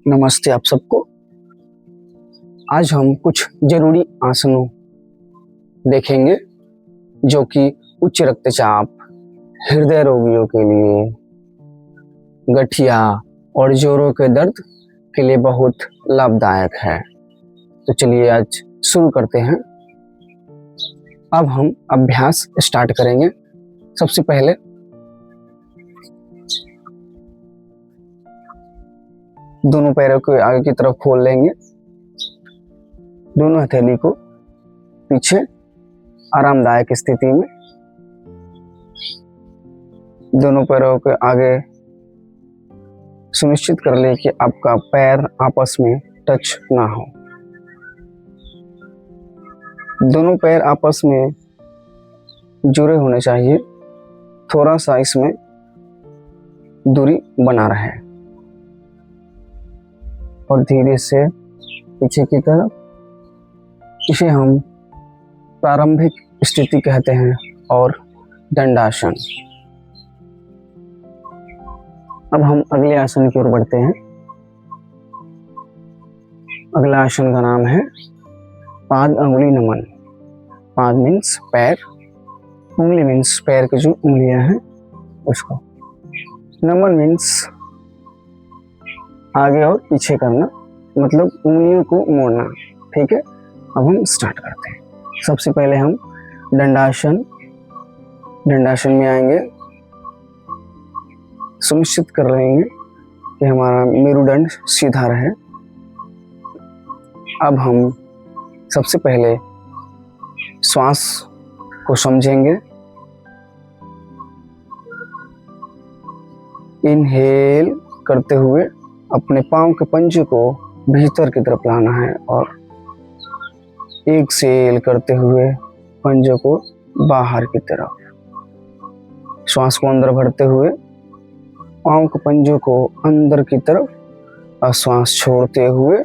नमस्ते आप सबको। आज हम कुछ जरूरी आसनों देखेंगे जो कि उच्च रक्तचाप, हृदय रोगियों के लिए, गठिया और जोड़ों के दर्द के लिए बहुत लाभदायक है। तो चलिए आज शुरू करते हैं। अब हम अभ्यास स्टार्ट करेंगे। सबसे पहले दोनों पैरों को आगे की तरफ खोल लेंगे, दोनों हथेली को पीछे आरामदायक स्थिति में, दोनों पैरों के आगे सुनिश्चित कर ले कि आपका पैर आपस में टच ना हो। दोनों पैर आपस में जुड़े होने चाहिए, थोड़ा सा इसमें दूरी बना रहे और धीरे से पीछे की तरफ। इसे हम प्रारंभिक स्थिति कहते हैं और दंडासन। अब हम अगले आसन की ओर बढ़ते हैं। अगला आसन का नाम है पाद अंगुली नमन। पाद मीन्स पैर, उंगली मीन्स पैर की जो उंगलियां हैं उसको, नमन मीन्स आगे और पीछे करना, मतलब उंगलियों को मोड़ना। ठीक है, अब हम स्टार्ट करते हैं। सबसे पहले हम दंडासन में आएंगे। सुनिश्चित कर लेंगे कि हमारा मेरुदंड सीधा रहे। अब हम सबसे पहले श्वास को समझेंगे। इनहेल करते हुए अपने पांव के पंजे को भीतर की तरफ लाना है और एक्सहेल करते हुए पंजे को बाहर की तरफ। श्वास को अंदर भरते हुए पांव के पंजों को अंदर की तरफ और श्वास छोड़ते हुए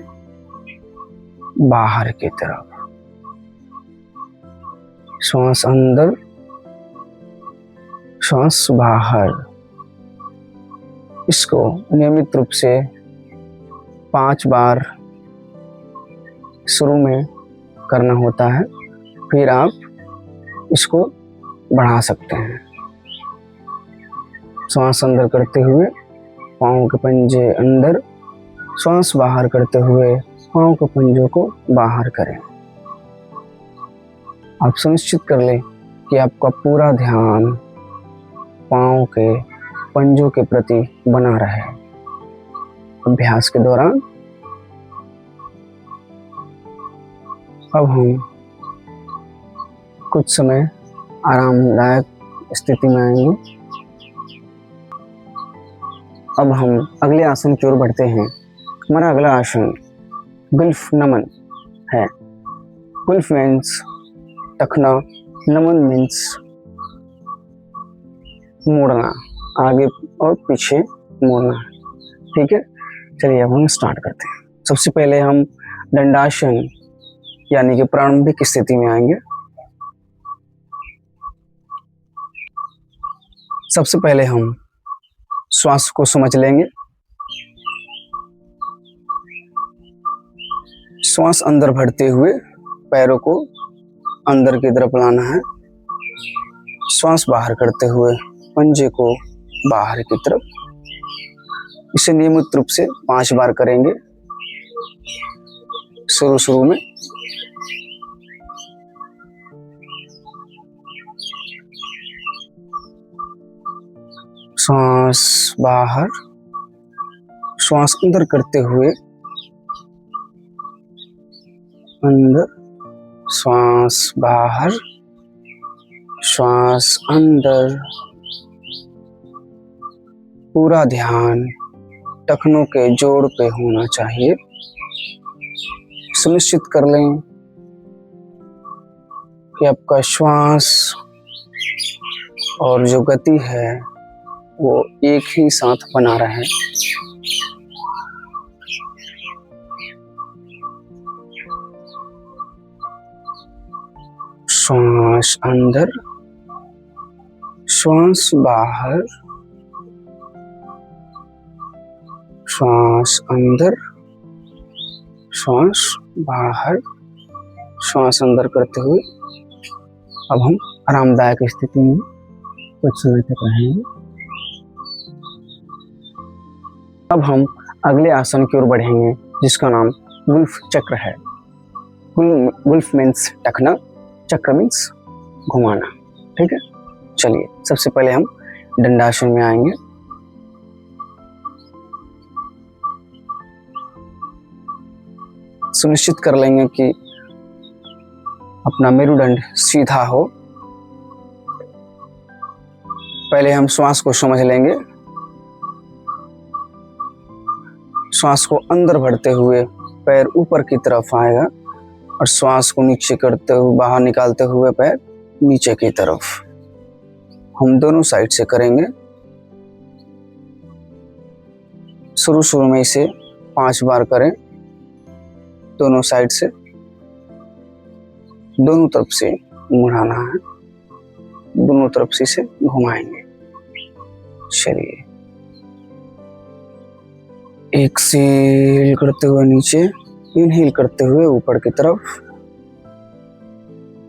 बाहर की तरफ। श्वास अंदर, श्वास बाहर। इसको नियमित रूप से 5 बार शुरू में करना होता है, फिर आप इसको बढ़ा सकते हैं। श्वास अंदर करते हुए पांव के पंजे अंदर, श्वास बाहर करते हुए पांव के पंजों को बाहर करें। आप सुनिश्चित कर लें कि आपका पूरा ध्यान पांव के पंजों के प्रति बना रहे अभ्यास के दौरान। अब हम कुछ समय आरामदायक स्थिति में आएंगे। अब हम अगले आसन की ओर बढ़ते हैं। हमारा अगला आसन गुल्फ नमन है। गुल्फ मीन्स टखना, नमन मीन्स मोड़ना, आगे और पीछे मोड़ना। ठीक है, चलिए अब हम स्टार्ट करते हैं। सबसे पहले हम दंडासन यानी कि प्रारंभिक स्थिति में आएंगे। सबसे पहले हम श्वास को समझ लेंगे। श्वास अंदर भरते हुए पैरों को अंदर की तरफ लाना है। श्वास बाहर करते हुए पंजे को बाहर की तरफ। इसे नियमित रूप से 5 बार करेंगे शुरू में। श्वास बाहर, श्वास अंदर करते हुए अंदर, श्वास बाहर, श्वास अंदर। पूरा ध्यान टखनों के जोड़ पे होना चाहिए। सुनिश्चित कर लें कि आपका श्वास और जो गति है वो एक ही साथ बना रहे। श्वास अंदर, श्वास बाहर, श्वास अंदर, श्वास बाहर, श्वास अंदर करते हुए अब हम आरामदायक स्थिति में कुछ समय तक रहेंगे। अब हम अगले आसन की ओर बढ़ेंगे जिसका नाम वुल्फ चक्र है। वुल्फ मीन्स टखना, चक्र मीन्स घुमाना। ठीक है, चलिए सबसे पहले हम दंडासन में आएंगे। सुनिश्चित कर लेंगे कि अपना मेरुदंड सीधा हो। पहले हम श्वास को समझ लेंगे। श्वास को अंदर भरते हुए पैर ऊपर की तरफ आएगा और श्वास को नीचे करते हुए बाहर निकालते हुए पैर नीचे की तरफ। हम दोनों साइड से करेंगे। शुरू में इसे 5 बार करें, दोनों साइड से, दोनों तरफ से मुड़ाना है, दोनों तरफ से इसे घुमाएंगे। चलिए, एक्सहेल करते हुए नीचे, इनहेल करते हुए ऊपर की तरफ,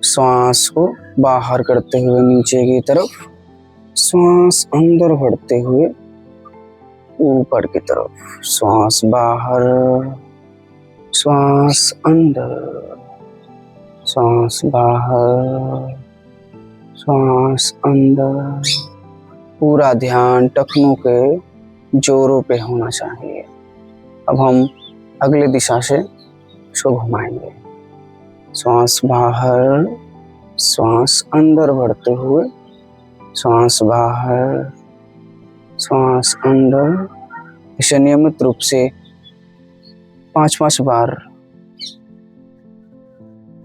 श्वास को बाहर करते हुए नीचे की तरफ, श्वास अंदर भरते हुए ऊपर की तरफ, श्वास बाहर, श्वास अंदर, श्वास बाहर, श्वास अंदर। पूरा ध्यान टखनों के जोरों पे होना चाहिए। अब हम अगले दिशा से इसको घुमाएंगे। श्वास बाहर, श्वास अंदर भरते हुए, श्वास बाहर, श्वास अंदर। इसे नियमित रूप से 5-5 बार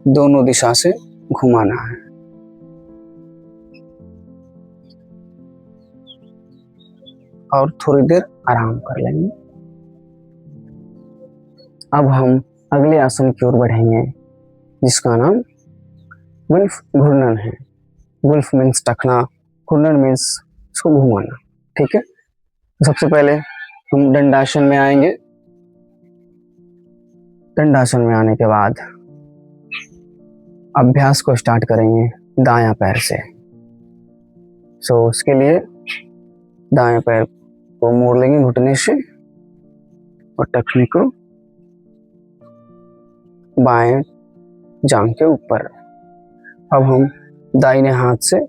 दोनों दिशा से घुमाना है। और थोड़ी देर आराम कर लेंगे। अब हम अगले आसन की ओर बढ़ेंगे जिसका नाम वुल्फ घूर्णन है। वुल्फ मीन्स टखना, घूर्णन मीन्स इसको घुमाना। ठीक है, सबसे पहले हम दंडासन में आएंगे। दंडासन में आने के बाद अभ्यास को स्टार्ट करेंगे दायां पैर से। उसके लिए दाएं पैर को मोड़ लेंगे घुटने से और टखने को बाएं जांघ के ऊपर। अब हम दाहिने हाथ से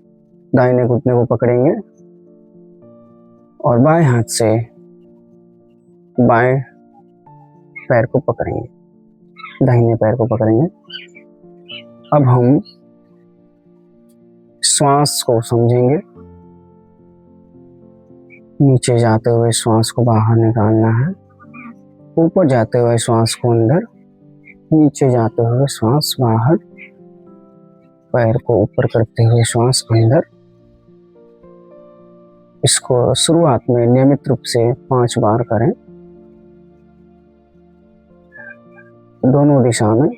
दाहिने घुटने को पकड़ेंगे और बाएं हाथ से बाएं पैर को पकड़ेंगे, दाहिने पैर को पकड़ेंगे। अब हम श्वास को समझेंगे। नीचे जाते हुए श्वास को बाहर निकालना है, ऊपर जाते हुए श्वास को अंदर, नीचे जाते हुए श्वास बाहर, पैर को ऊपर करते हुए श्वास अंदर। इसको शुरुआत में नियमित रूप से 5 बार करें, दोनों दिशा में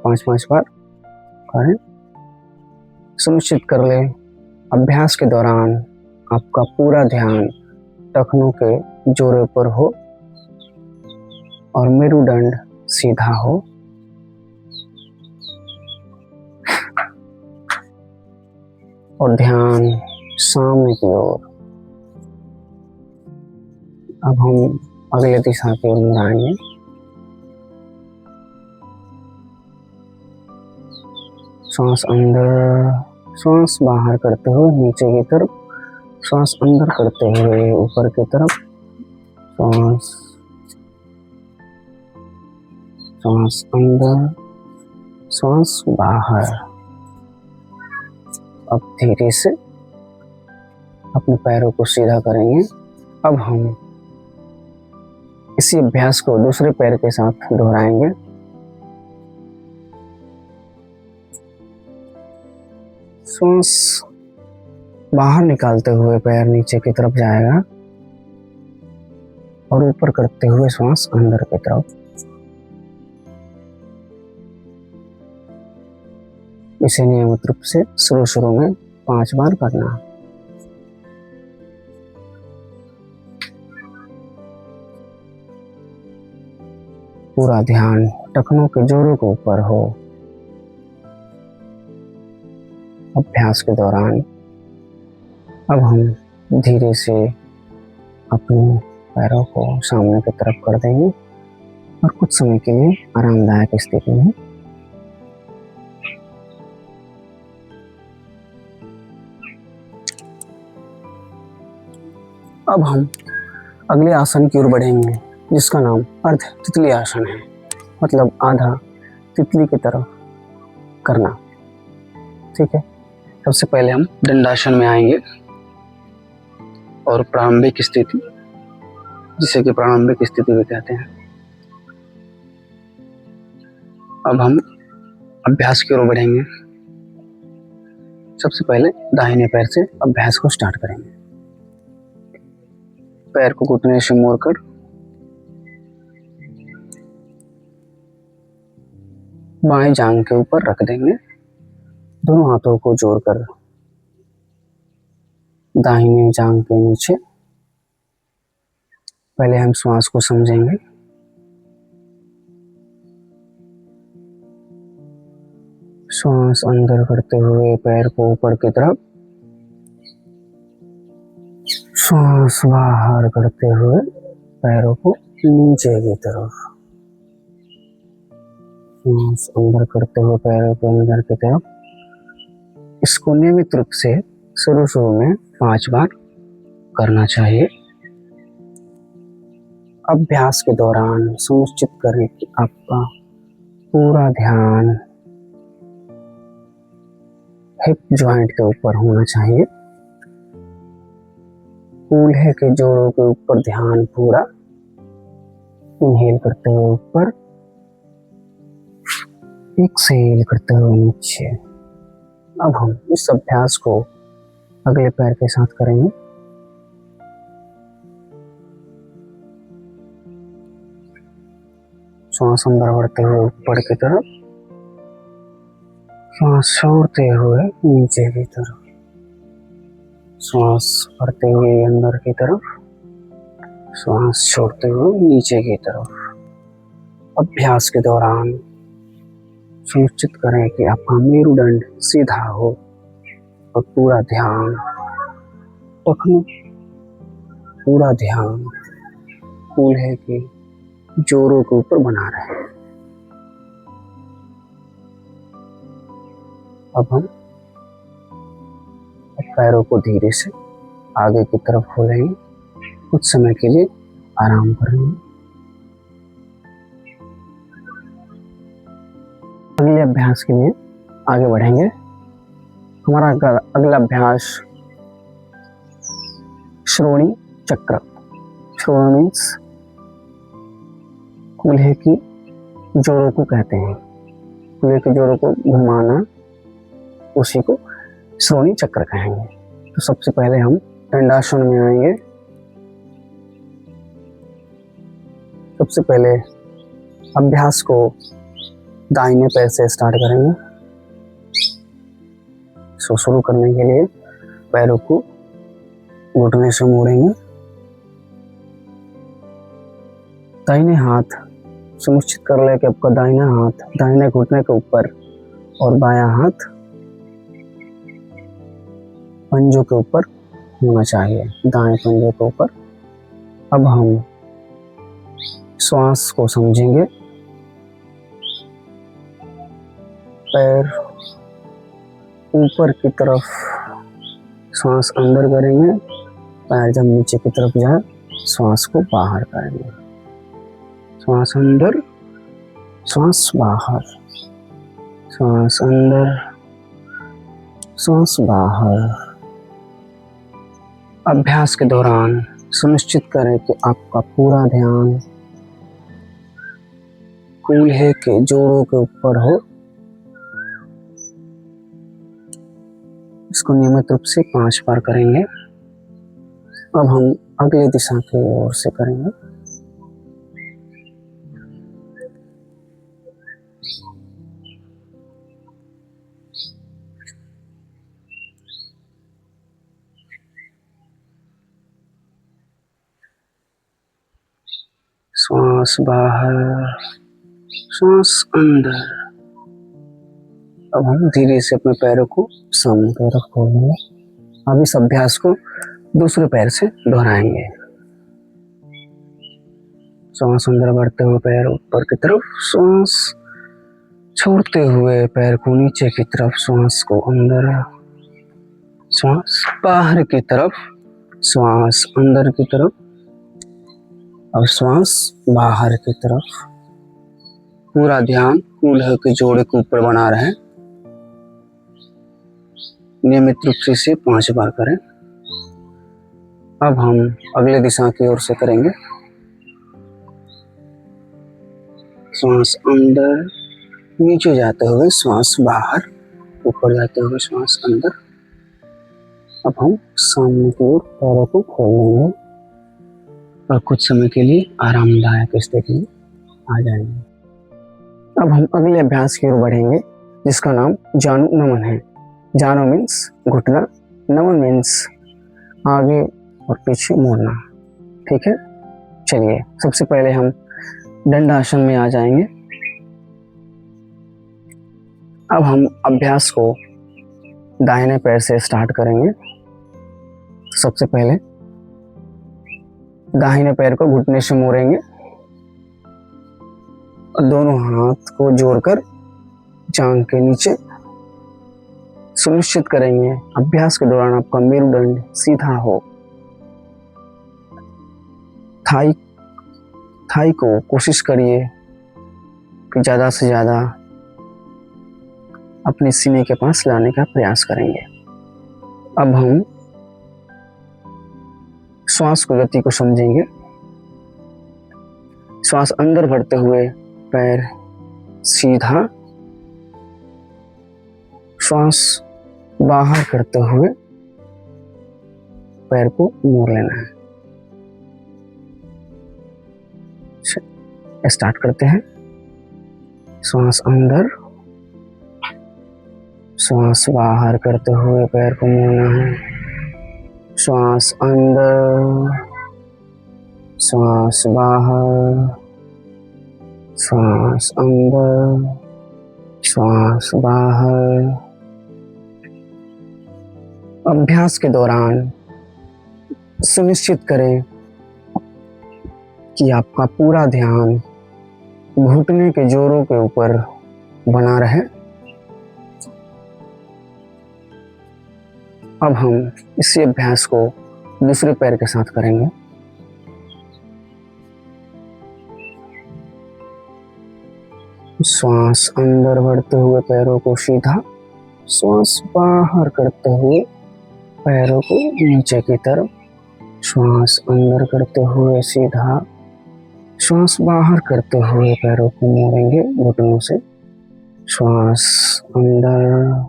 5-5 बार करें। सुनिश्चित कर लें अभ्यास के दौरान आपका पूरा ध्यान टखनों के जोड़े पर हो और मेरुदंड सीधा हो। और ध्यान सामने की ओर। अब हम अगले दिशा की ओर मुड़ाएंगे। श्वास अंदर, श्वास बाहर करते हुए नीचे की तरफ, श्वास अंदर करते हुए ऊपर की तरफ, श्वास श्वास अंदर, श्वास बाहर। अब धीरे से अपने पैरों को सीधा करेंगे। अब हम इसी अभ्यास को दूसरे पैर के साथ दोहराएंगे। श्वास बाहर निकालते हुए पैर नीचे की तरफ जाएगा और ऊपर करते हुए श्वास अंदर की तरफ। इसे नियमित रूप से शुरू में 5 बार करना है। पूरा ध्यान टखनों के जोड़ों के ऊपर हो। अभ्यास के दौरान अब हम धीरे से अपने पैरों को सामने की तरफ कर देंगे और कुछ समय के लिए आरामदायक स्थिति में अब हम अगले आसन की ओर बढ़ेंगे, जिसका नाम अर्ध तितली आसन है, मतलब आधा तितली की तरफ करना। ठीक है, सबसे पहले हम दंडासन में आएंगे और प्रारंभिक स्थिति, जिसे कि प्रारंभिक स्थिति भी कहते हैं। अब हम अभ्यास की ओर बढ़ेंगे। सबसे पहले दाहिने पैर से अभ्यास को स्टार्ट करेंगे। पैर को घुटने से मोड़कर बाएं जांघ के ऊपर रख देंगे। दोनों हाथों को जोड़कर दाहिने जांघ के नीचे। पहले हम श्वास को समझेंगे। श्वास अंदर करते हुए पैर को ऊपर की तरफ, श्वास बाहर करते हुए पैरों को नीचे की तरफ, श्वास अंदर करते हुए पैरों को अंदर की तरफ। इसको नियमित रूप से शुरू में 5 बार करना चाहिए। अभ्यास के दौरान सुनिश्चित करें कि आपका पूरा ध्यान हिप जॉइंट के ऊपर होना चाहिए। कूल्हे के जोड़ों के ऊपर ध्यान पूरा। इनहेल करते हुए ऊपर, एक्सहेल करते हुए नीचे। अब हम इस अभ्यास को अगले पैर के साथ करेंगे। श्वास अंदर बढ़ते हुए ऊपर की तरफ, श्वास छोड़ते हुए नीचे की तरफ, श्वास भरते हुए अंदर की तरफ, श्वास छोड़ते हुए नीचे की तरफ। अभ्यास के दौरान सुनिश्चित करें कि आपका मेरुदंड सीधा हो और पूरा ध्यान टखनों, पूरा ध्यान कूल्हे के जोड़ों के ऊपर बना रहे। अब हम पैरों को धीरे से आगे की तरफ खोलेंगे। कुछ समय के लिए आराम करेंगे। अगले अभ्यास के लिए आगे बढ़ेंगे। हमारा अगला अभ्यास श्रोणी चक्र। श्रोणी मीन्स कूल्हे की जोड़ों को कहते हैं। कूल्हे के जोड़ों को घुमाना, उसी को श्रोणी चक्र कहेंगे। तो सबसे पहले हम दंडासन में आएंगे। सबसे पहले अभ्यास को दाहिने पैर से स्टार्ट करेंगे। शुरू करने के लिए पैरों को घुटने से मोड़ेंगे। दाहिने हाथ सुनिश्चित कर ले कि आपका दाहिना हाथ दाहिने घुटने के ऊपर और बायां हाथ पंजों के ऊपर होना चाहिए, दाएं पंजों के ऊपर। अब हम श्वास को समझेंगे। पैर ऊपर की तरफ श्वास अंदर करेंगे। पैर जब नीचे की तरफ जाए, श्वास को बाहर करेंगे। श्वास अंदर, श्वास बाहर, श्वास अंदर, श्वास बाहर। अभ्यास के दौरान सुनिश्चित करें कि आपका पूरा ध्यान कूल्हे के जोड़ों के ऊपर हो। इसको नियमित रूप से 5 बार करेंगे। अब हम अगली दिशा की ओर से करेंगे। श्वास बाहर, श्वास अंदर। अब हम धीरे से अपने पैरों को सामने की तरफ खोलेंगे। अब इस अभ्यास को दूसरे पैर से दोहराएंगे। श्वास अंदर बढ़ते हुए पैर ऊपर की तरफ, श्वास छोड़ते हुए पैर को नीचे की तरफ, श्वास को अंदर, श्वास बाहर की तरफ, श्वास अंदर की तरफ, अब श्वास बाहर की तरफ। पूरा ध्यान कूल्हे के जोड़े के ऊपर बना रहे। नियमित रूप से इसे 5 बार करें। अब हम अगले दिशा की ओर से करेंगे। श्वास अंदर, नीचे जाते हुए श्वास बाहर, ऊपर जाते हुए श्वास अंदर। अब हम सामने की ओर पैरों को खोल लेंगे और कुछ समय के लिए आरामदायक स्थिति में आ जाएंगे। अब हम अगले अभ्यास की ओर बढ़ेंगे जिसका नाम जानु नमन है। जानु मीन्स घुटना, नमन मीन्स आगे और पीछे मोड़ना। ठीक है, चलिए सबसे पहले हम दंडासन में आ जाएंगे। अब हम अभ्यास को दाहिने पैर से स्टार्ट करेंगे। सबसे पहले दाहिने पैर को घुटने से मोड़ेंगे और दोनों हाथ को जोड़कर जांघ के नीचे सुनिश्चित करेंगे अभ्यास के दौरान आपका मेरुदंड सीधा हो। थाई को कोशिश करिए कि ज़्यादा से ज़्यादा अपने सीने के पास लाने का प्रयास करेंगे। अब हम श्वास की गति को समझेंगे। श्वास अंदर भरते हुए पैर सीधा, श्वास बाहर करते हुए पैर को मोड़ लेना है। स्टार्ट करते हैं। श्वास अंदर, श्वास बाहर करते हुए पैर को मोड़ना है। श्वास अंदर, श्वास बाहर, श्वास अंदर, श्वास बाहर। अभ्यास के दौरान सुनिश्चित करें कि आपका पूरा ध्यान घुटने के जोड़ों के ऊपर बना रहे। अब हम इसी अभ्यास को दूसरे पैर के साथ करेंगे। श्वास अंदर बढ़ते हुए पैरों को सीधा, श्वास बाहर करते हुए पैरों को नीचे की तरफ, श्वास अंदर करते हुए सीधा, श्वास बाहर करते हुए पैरों को मोड़ेंगे घुटनों से। श्वास अंदर,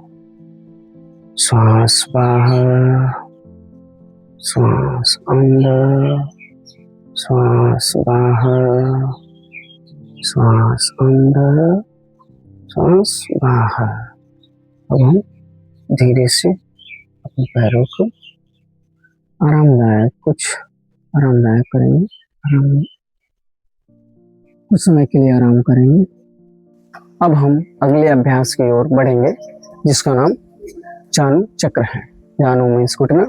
श्वास बाहर, श्वास अंदर, श्वास बाहर, श्वास अंदर, श्वास बाहर। अब हम धीरे से अपने पैरों को आरामदायक करेंगे। कुछ समय के लिए आराम करेंगे। अब हम अगले अभ्यास की ओर बढ़ेंगे जिसका नाम जानु चक्र है। जानु मीन्स घुटना,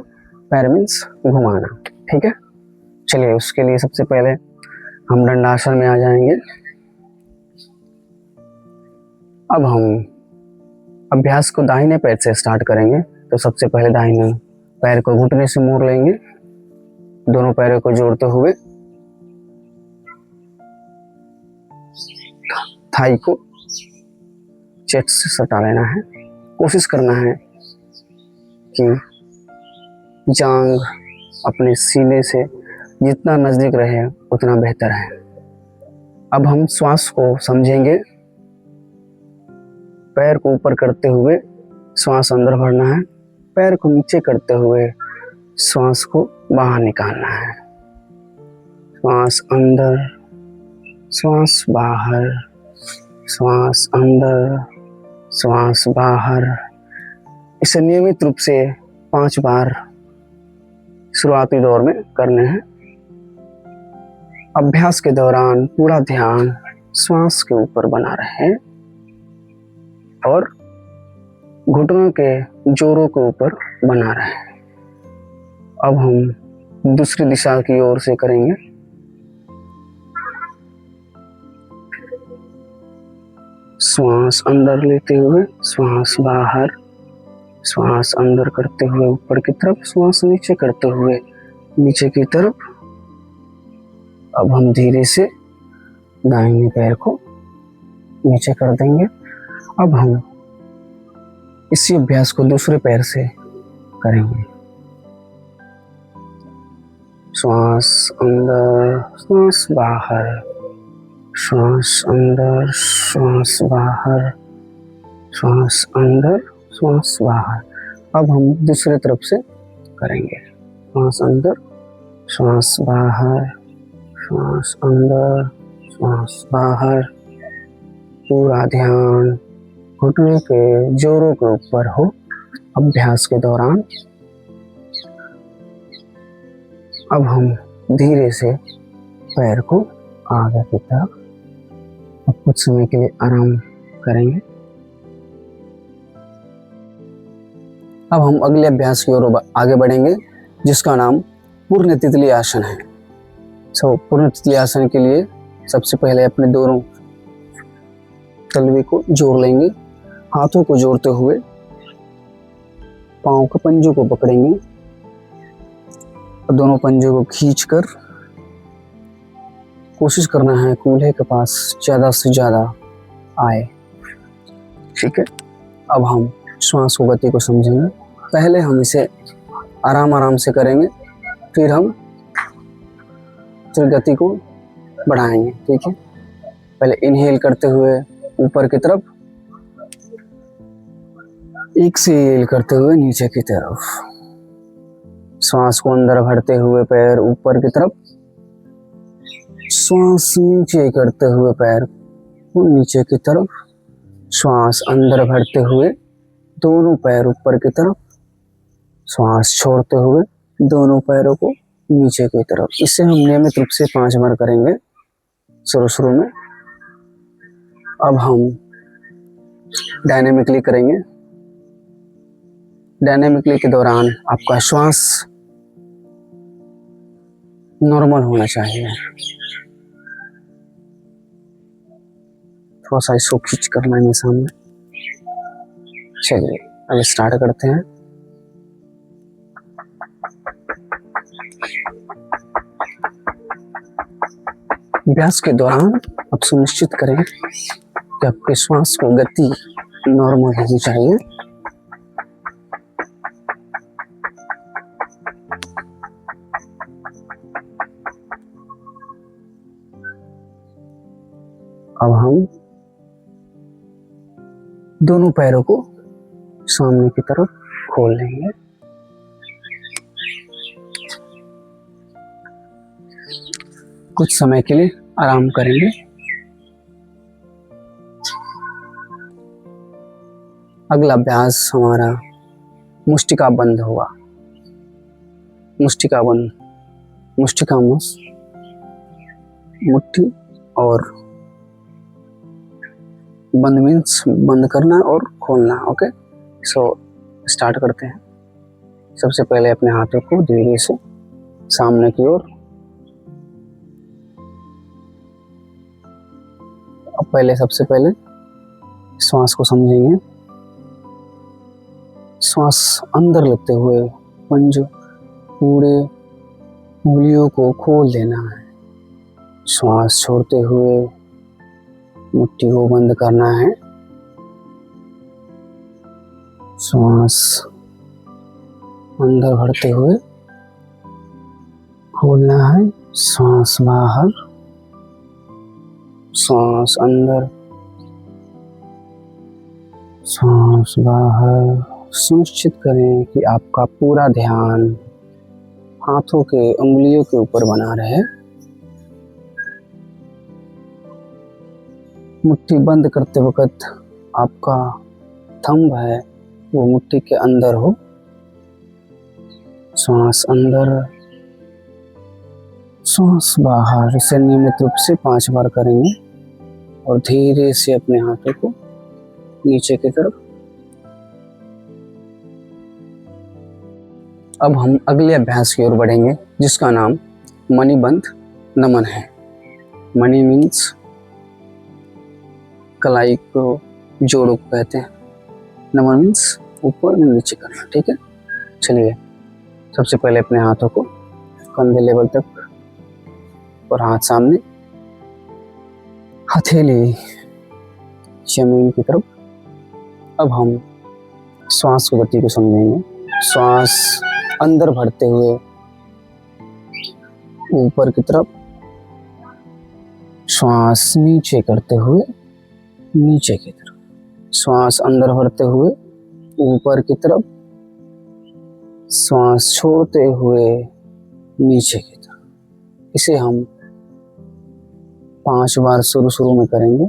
पैर मीन्स घुमाना। ठीक है, चलिए उसके लिए सबसे पहले हम दंडासन में आ जाएंगे। अब हम अभ्यास को दाहिने पैर से स्टार्ट करेंगे। तो सबसे पहले दाहिने पैर को घुटने से मोड़ लेंगे, दोनों पैरों को जोड़ते हुए थाई को चेस्ट से सटा लेना है। कोशिश करना है कि जांघ अपने सीने से जितना नजदीक रहे उतना बेहतर है। अब हम श्वास को समझेंगे। पैर को ऊपर करते हुए श्वास अंदर भरना है, पैर को नीचे करते हुए श्वास को बाहर निकालना है। श्वास अंदर, श्वास बाहर, श्वास अंदर, श्वास बाहर। इसे नियमित रूप से 5 बार शुरुआती दौर में करने हैं। अभ्यास के दौरान पूरा ध्यान श्वास के ऊपर बना रहे और घुटनों के जोड़ों के ऊपर बना रहे। अब हम दूसरी दिशा की ओर से करेंगे। श्वास अंदर लेते हुए श्वास बाहर, श्वास अंदर करते हुए ऊपर की तरफ, श्वास नीचे करते हुए नीचे की तरफ। अब हम धीरे से दाहिने पैर को नीचे कर देंगे। अब हम इसी अभ्यास को दूसरे पैर से करेंगे। श्वास अंदर, श्वास बाहर, श्वास अंदर, श्वास बाहर, श्वास अंदर, श्वास बाहर। अब हम दूसरे तरफ से करेंगे। श्वास अंदर, श्वास बाहर, श्वास अंदर, श्वास बाहर। पूरा ध्यान घुटने के जोड़ों के ऊपर हो अभ्यास के दौरान। अब हम धीरे से पैर को आगे की तरफ अब कुछ समय के लिए आराम करेंगे। अब हम अगले अभ्यास की ओर आगे बढ़ेंगे, जिसका नाम पूर्ण तितली आसन है। पूर्ण तितली आसन के लिए सबसे पहले अपने दोनों तलवे को जोड़ लेंगे। हाथों को जोड़ते हुए पांव के पंजों को पकड़ेंगे और दोनों पंजों को खींचकर कोशिश करना है कूल्हे के पास ज्यादा से ज्यादा आए। ठीक है। अब हम श्वास को गति को समझेंगे। पहले हम इसे आराम आराम से करेंगे, फिर हम गति को बढ़ाएंगे। ठीक है। पहले इनहेल करते हुए ऊपर की तरफ, एक्सहेल करते हुए नीचे की तरफ। श्वास को अंदर भरते हुए पैर ऊपर की तरफ, श्वास नीचे करते हुए पैर को नीचे की तरफ, श्वास अंदर भरते हुए दोनों पैर ऊपर की तरफ, श्वास छोड़ते हुए दोनों पैरों को नीचे की तरफ। इसे हम नियमित रूप से 5 बार करेंगे शुरू में। अब हम डायनेमिकली करेंगे। डायनेमिकली के दौरान आपका श्वास नॉर्मल होना चाहिए। थोड़ा सा इसको खींच कर लाएंगे सामने। चलिए अब स्टार्ट करते हैं। अभ्यास के दौरान आप सुनिश्चित करें कि आपके श्वास की गति नॉर्मल होनी चाहिए। अब हम दोनों पैरों को सामने की तरफ खोल लेंगे। कुछ समय के लिए आराम करेंगे। अगला अभ्यास हमारा मुष्टिका बंद हुआ। मुष्टिका बंद, मुष्टिका मुट्ठी और बंद मीन्स बंद करना और खोलना। ओके, सो स्टार्ट करते हैं। सबसे पहले अपने हाथों को धीरे से सामने की ओर। अब सबसे पहले श्वास को समझेंगे। श्वास अंदर लेते हुए पंजों पूरे उंगलियों को खोल देना है। श्वास छोड़ते हुए मुट्ठी को बंद करना है। श्वास अंदर भरते हुए खोलना है। श्वास बाहर, श्वास अंदर, श्वास बाहर। सुनिश्चित करें कि आपका पूरा ध्यान हाथों के उंगलियों के ऊपर बना रहे। मुट्ठी बंद करते वक्त आपका थंब है वो मुट्ठी के अंदर हो। श्वास अंदर, श्वास बाहर। इसे नियमित रूप से 5 बार करेंगे। और धीरे से अपने हाथों को नीचे की तरफ। अब हम अगले अभ्यास की ओर बढ़ेंगे जिसका नाम मणिबंध नमन है। मणि मीन्स कलाई को, जोड़ों को कहते हैं। नमन मीन्स ऊपर नीचे करना। ठीक है, चलिए सबसे पहले अपने हाथों को कंधे लेवल तक और हाथ सामने, हथेली जमीन की तरफ। अब हम श्वास की गति को समझेंगे। श्वास अंदर भरते हुए ऊपर की तरफ, श्वास नीचे करते हुए नीचे की तरफ, श्वास अंदर भरते हुए ऊपर की तरफ, श्वास छोड़ते हुए नीचे की तरफ। इसे हम 5 बार शुरू में करेंगे।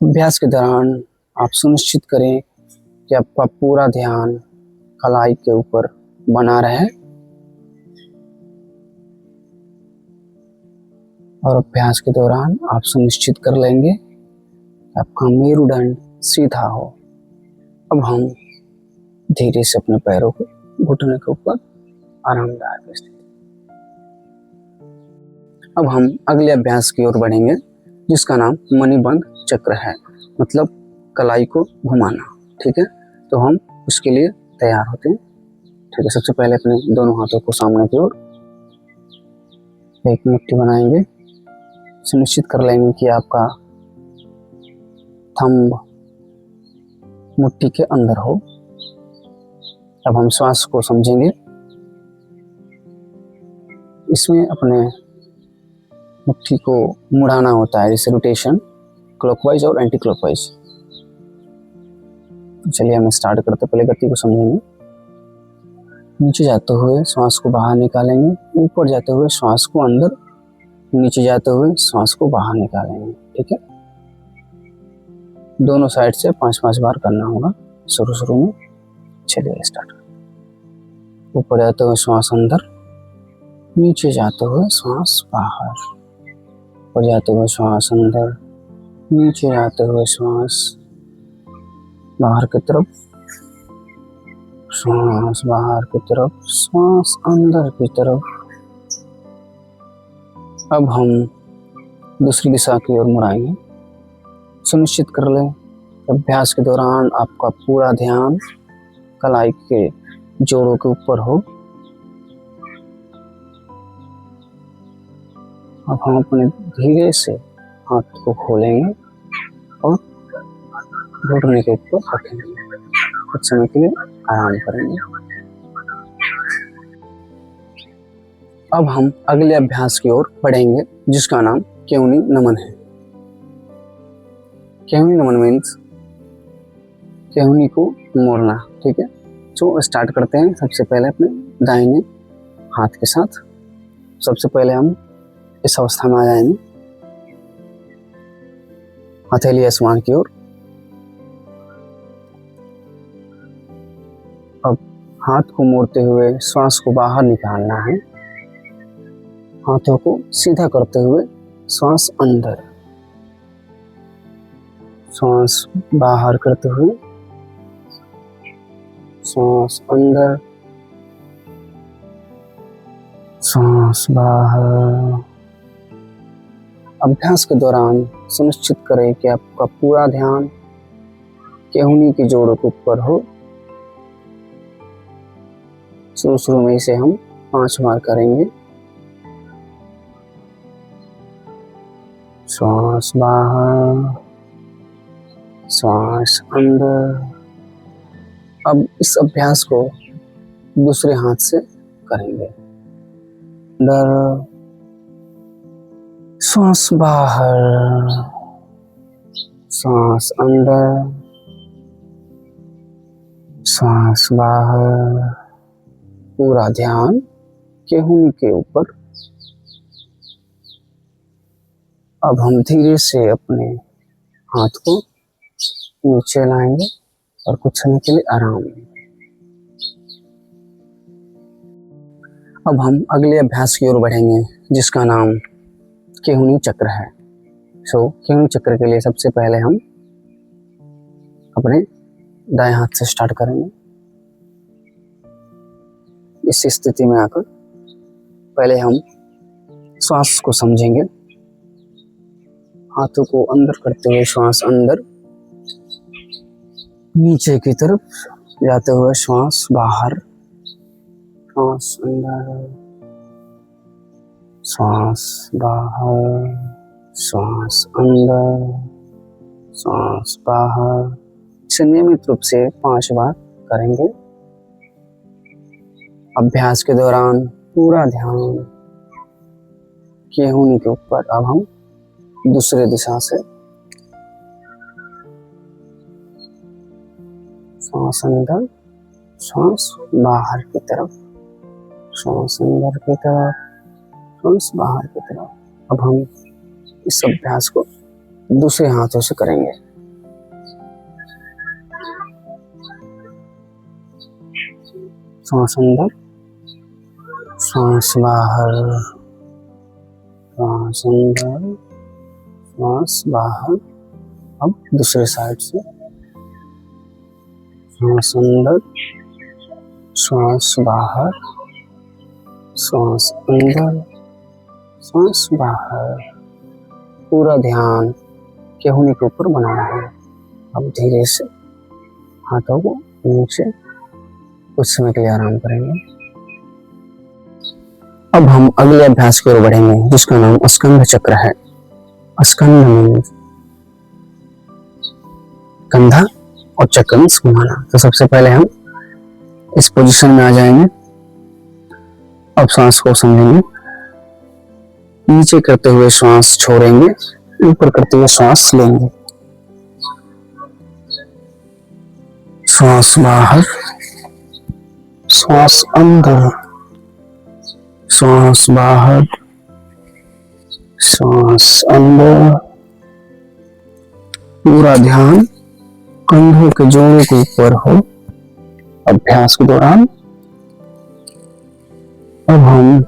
अभ्यास के दौरान आप सुनिश्चित करें कि आपका पूरा ध्यान कलाई के ऊपर बना रहे और अभ्यास के दौरान आप सुनिश्चित कर लेंगे कि आपका मेरुदंड सीधा हो। अब हम धीरे से अपने पैरों को घुटने के ऊपर आरामदायक स्थिति। अब हम अगले अभ्यास की ओर बढ़ेंगे जिसका नाम मणिबंध चक्र है, मतलब कलाई को घुमाना। ठीक है, तो हम उसके लिए तैयार होते हैं। ठीक है, सबसे पहले अपने दोनों हाथों को सामने की ओर एक मुट्ठी बनाएंगे। सुनिश्चित कर लेंगे कि आपका थंब मुट्ठी के अंदर हो। अब हम श्वास को समझेंगे। इसमें अपने मुट्ठी को मुड़ाना होता है, जैसे रोटेशन क्लॉकवाइज और एंटी क्लॉकवाइज। चलिए हम स्टार्ट करते, पहले गति को समझेंगे। नीचे जाते हुए श्वास को बाहर निकालेंगे, ऊपर जाते हुए श्वास को अंदर, नीचे जाते हुए श्वास को बाहर निकालेंगे। ठीक है, दोनों साइड से 5-5 बार करना होगा शुरू में। चलिए स्टार्ट। ऊपर जाते हुए श्वास अंदर, नीचे जाते हुए श्वास बाहर, ऊपर जाते हुए श्वास अंदर, नीचे जाते हुए श्वास बाहर की तरफ, श्वास बाहर की तरफ, श्वास अंदर की तरफ। अब हम दूसरी दिशा की ओर मुड़ाएंगे। सुनिश्चित कर लें अभ्यास के दौरान आपका पूरा ध्यान कलाई के जोड़ों के ऊपर हो। अब हम अपने धीरे से हाथ को खोलेंगे और घुटने के ऊपर रखेंगे। कुछ समय के लिए आराम करेंगे। अब हम अगले अभ्यास की ओर बढ़ेंगे जिसका नाम केवनी नमन है। केवनी नमन मीन्स केवनी को मोड़ना। ठीक है, तो स्टार्ट करते हैं। सबसे पहले अपने दाहिने हाथ के साथ सबसे पहले हम इस अवस्था में आ जाएंगे, हथेली आसमान की ओर। अब हाथ को मोड़ते हुए श्वास को बाहर निकालना है। हाथों को सीधा करते हुए श्वास अंदर, श्वास बाहर करते हुए श्वास अंदर, श्वास बाहर। अभ्यास के दौरान सुनिश्चित करें कि आपका पूरा ध्यान केहूनी की जोड़ों के ऊपर हो। शुरू में इसे हम 5 बार करेंगे। श्वास बाहर, श्वास अंदर। अब इस अभ्यास को दूसरे हाथ से करेंगे। अंदर, श्वास बाहर, श्वास अंदर, श्वास बाहर। पूरा ध्यान केहूनी के ऊपर। अब हम धीरे से अपने हाथ को नीचे लाएंगे और कुछ समय के लिए आराम। अब हम अगले अभ्यास की ओर बढ़ेंगे जिसका नाम केहुनी चक्र है। केहुनी चक्र के लिए सबसे पहले हम अपने दाएं हाथ से स्टार्ट करेंगे। इस स्थिति में आकर पहले हम श्वास को समझेंगे। हाथों को अंदर करते हुए श्वास अंदर, नीचे की तरफ जाते हुए श्वास बाहर, श्वास अंदर, श्वास बाहर, श्वास अंदर, श्वास बाहर। इसे नियमित रूप से 5 बार करेंगे। अभ्यास के दौरान पूरा ध्यान केहूनी के ऊपर। अब हम दूसरे दिशा से श्वास अंदर, श्वास बाहर की तरफ, श्वास अंदर की तरफ, श्वास बाहर की तरफ। अब हम इस अभ्यास को दूसरे हाथों से करेंगे। श्वास अंदर, श्वास बाहर, श्वास अंदर, श्वास बाहर। अब दूसरे साइड से श्वास अंदर, श्वास बाहर, श्वास अंदर, श्वास बाहर। पूरा ध्यान केहूनी के ऊपर बनाना है। अब धीरे से हाथों को नीचे कुछ समय के लिए आराम करेंगे। अब हम अगले अभ्यास की ओर बढ़ेंगे जिसका नाम स्कंध चक्र है। स्कंध मीन्स कंधा और चक्र मीन्स घुमाना। तो सबसे पहले हम इस पोजीशन में आ जाएंगे। अब सांस को समझेंगे। नीचे करते हुए श्वास छोड़ेंगे, ऊपर करते हुए श्वास लेंगे। श्वास बाहर, श्वास अंदर, श्वास बाहर, श्वास अंदर। पूरा ध्यान कंधों के जोड़ों के ऊपर हो अभ्यास के दौरान। अब हम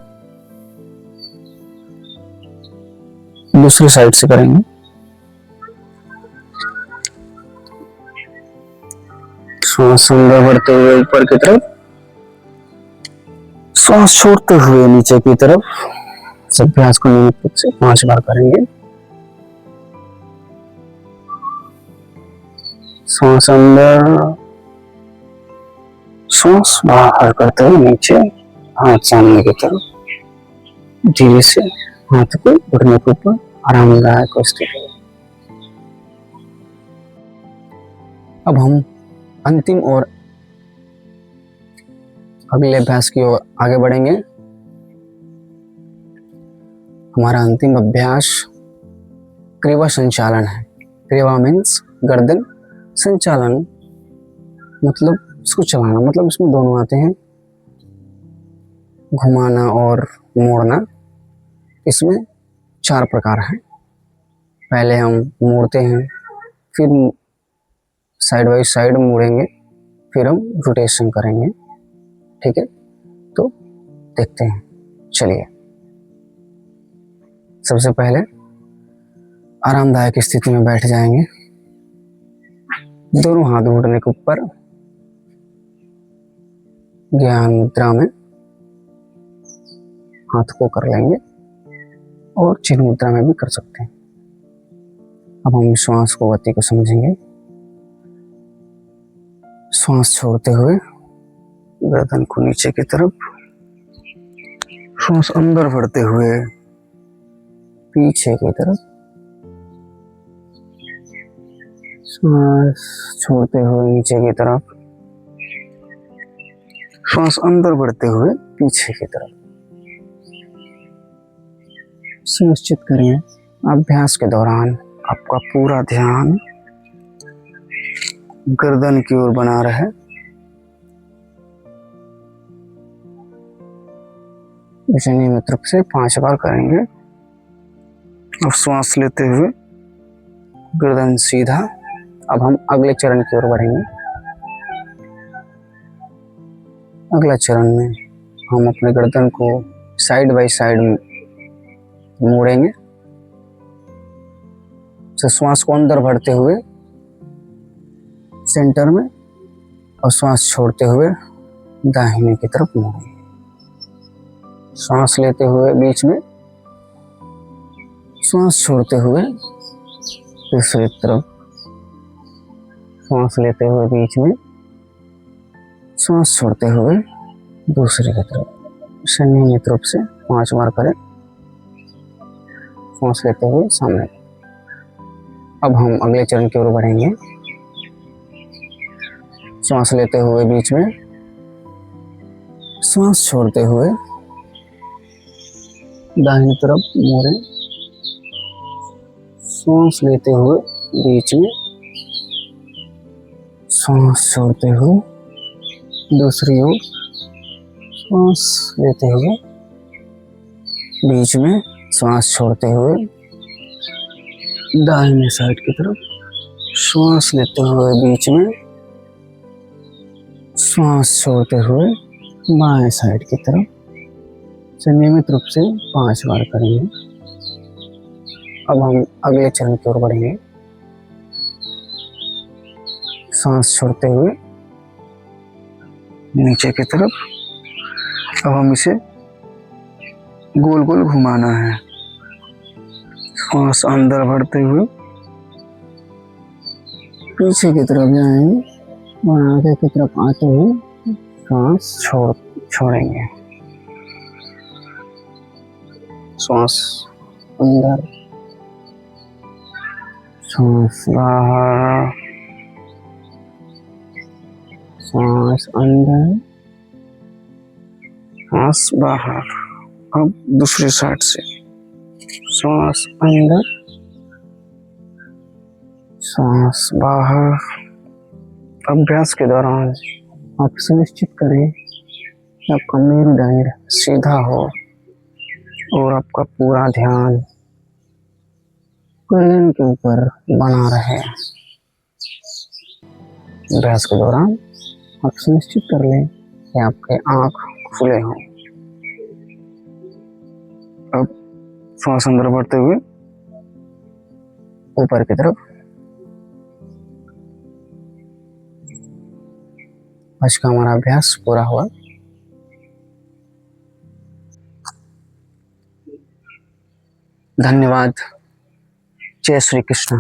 दूसरी साइड से करेंगे। श्वास अंदर बढ़ते हुए ऊपर की तरफ, श्वास छोड़ते हुए नीचे की तरफ। इस अभ्यास को नियमित रूप से 5 बार करेंगे। श्वास अंदर, श्वास बाहर करते हुए नीचे, हाथ सामने की तरफ। धीरे से हाथ को घुटने के ऊपर आरामदायक स्थिति। अब हम अंतिम और अगले अभ्यास की ओर आगे बढ़ेंगे। हमारा अंतिम अभ्यास क्रिया संचालन है। क्रिया मीन्स गर्दन, संचालन मतलब इसको चलाना, मतलब इसमें दोनों आते हैं, घुमाना और मोड़ना। इसमें 4 प्रकार हैं। पहले हम मोड़ते हैं, फिर साइड बाई साइड मुड़ेंगे, फिर हम रोटेशन करेंगे। ठीक है, तो देखते हैं। चलिए, सबसे पहले आरामदायक स्थिति में बैठ जाएंगे। दोनों हाथ घुटने के ऊपर ज्ञान मुद्रा में हाथ को कर लेंगे और चिन्ह मुद्रा में भी कर सकते हैं। अब हम श्वास को, गति को समझेंगे। श्वास छोड़ते हुए गर्दन को नीचे की तरफ, श्वास अंदर भरते हुए पीछे की तरफ, श्वास छोड़ते हुए नीचे की तरफ, श्वास अंदर बढ़ते हुए पीछे की तरफ। सुनिश्चित करें अभ्यास के दौरान आपका पूरा ध्यान गर्दन की ओर बना रहे। इसे नियमित रूप से 5 बार करेंगे। और श्वास लेते हुए गर्दन सीधा। अब हम अगले चरण की ओर बढ़ेंगे। अगला चरण में हम अपने गर्दन को साइड बाय साइड मोड़ेंगे। तो श्वास को अंदर भरते हुए सेंटर में और श्वास छोड़ते हुए दाहिने की तरफ मोड़ेंगे। श्वास लेते हुए बीच में, श्वास छोड़ते हुए दूसरी तरफ, श्वास लेते हुए बीच में, श्वास छोड़ते हुए दूसरी की तरफ। इसे नियमित रूप से 5 बार करें। श्वास लेते हुए सामने। अब हम अगले चरण की ओर बढ़ेंगे। श्वास लेते हुए बीच में, श्वास छोड़ते हुए दाहिनी तरफ मोड़ें। श्वास लेते हुए बीच में, श्वास छोड़ते हुए दूसरी ओर, श्वास लेते हुए बीच में, श्वास छोड़ते हुए दाहिने साइड की तरफ, श्वास लेते हुए बीच में, श्वास छोड़ते हुए बाएं साइड की तरफ। से नियमित रूप से 5 बार करेंगे। अब हम अगले चरण की ओर बढ़ेंगे। सांस छोड़ते हुए नीचे की तरफ। अब हम इसे गोल गोल घुमाना है। सांस अंदर भरते हुए पीछे की तरफ जाएंगे और आगे की तरफ आते हुए सांस छोड़ेंगे। सांस अंदर, सांस बाहर, सांस अंदर, सांस बाहर। अब दूसरी साइड से सांस अंदर, सांस बाहर। अभ्यास के दौरान आप सुनिश्चित करें कि आपका मेरुदंड सीधा हो और आपका पूरा ध्यान गर्दन के ऊपर बना रहे। अभ्यास के दौरान आप सुनिश्चित कर लें कि आपके आंख खुले हों। अब श्वास अंदर भरते हुए ऊपर की तरफ। आज का हमारा अभ्यास पूरा हुआ। धन्यवाद। जय श्री कृष्ण।